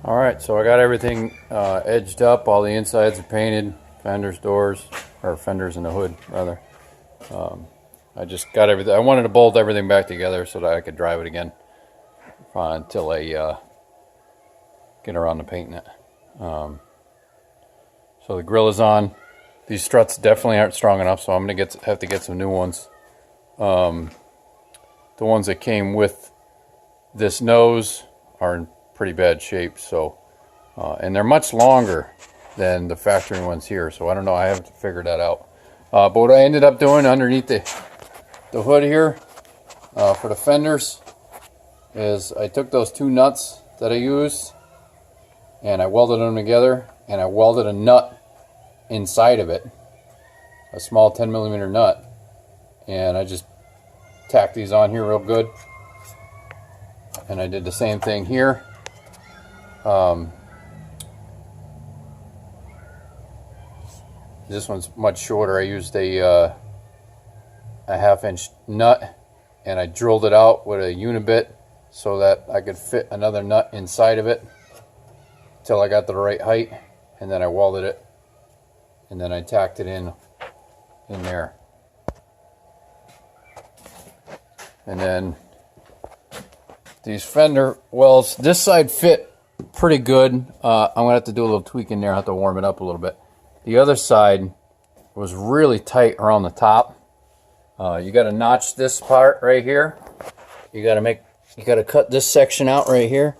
Alright, so I got everything edged up. All the insides are painted. Fenders, doors, or fenders in the hood, rather. I just got everything. I wanted to bolt everything back together so that I could drive it again until I get around to painting it. So the grill is on. These struts definitely aren't strong enough, so I'm going to have to get some new ones. The ones that came with this nose are in pretty bad shape, so and they're much longer than the factory ones here, so I don't know, I haven't figured that out. But what I ended up doing underneath the hood here for the fenders is I took those two nuts that I used and I welded them together, and I welded a nut inside of it, a small 10mm nut, and I just tacked these on here real good. And I did the same thing here. This one's much shorter. I used a 1/2-inch nut and I drilled it out with a unibit so that I could fit another nut inside of it till I got to the right height, and then I welded it, and then I tacked it in there. And then these fender wells, this side fit pretty good. I'm gonna have to do a little tweak in there. I have to warm it up a little bit. The other side was really tight around the top. You got to notch this part right here. You got to cut this section out right here,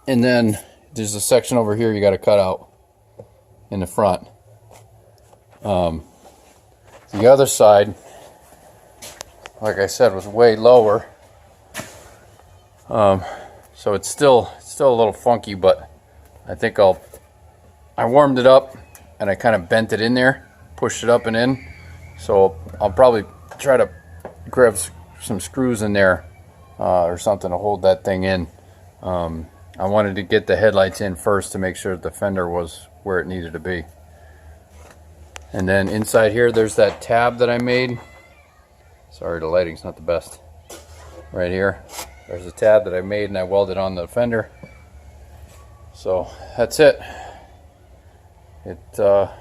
and then there's a section over here you got to cut out in the front. The other side, like I said, was way lower. So it's still a little funky, but I think I warmed it up and I kind of bent it in there, pushed it up and in. So I'll probably try to grab some screws in there or something to hold that thing in. I wanted to get the headlights in first to make sure that the fender was where it needed to be. And then inside here, there's that tab that I made. Sorry, the lighting's not the best. Right here, there's a tab that I made and I welded on the fender. So that's it. I'll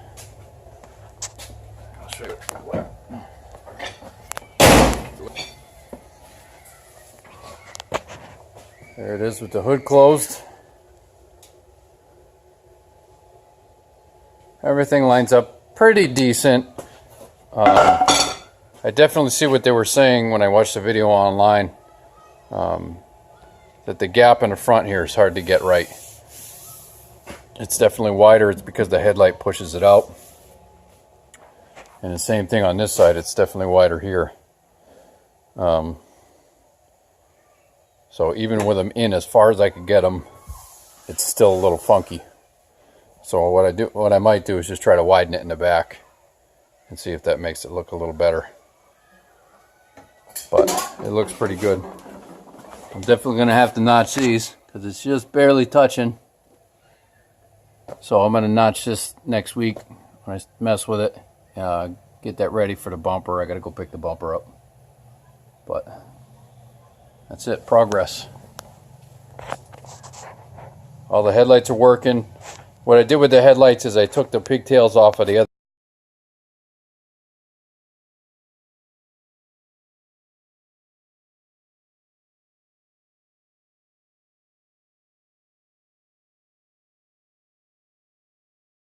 show you. There it is with the hood closed. Everything lines up pretty decent. I definitely see what they were saying when I watched the video online, that the gap in the front here is hard to get right. It's definitely wider. It's because the headlight pushes it out. And the same thing on this side. It's definitely wider here. So even with them in as far as I could get them, it's still a little funky. So what I might do is just try to widen it in the back and see if that makes it look a little better. But it looks pretty good. I'm definitely going to have to notch these because it's just barely touching. So I'm going to notch this next week when I mess with it. Get that ready for the bumper. I got to go pick the bumper up. But that's it. Progress. All the headlights are working. What I did with the headlights is I took the pigtails off of the other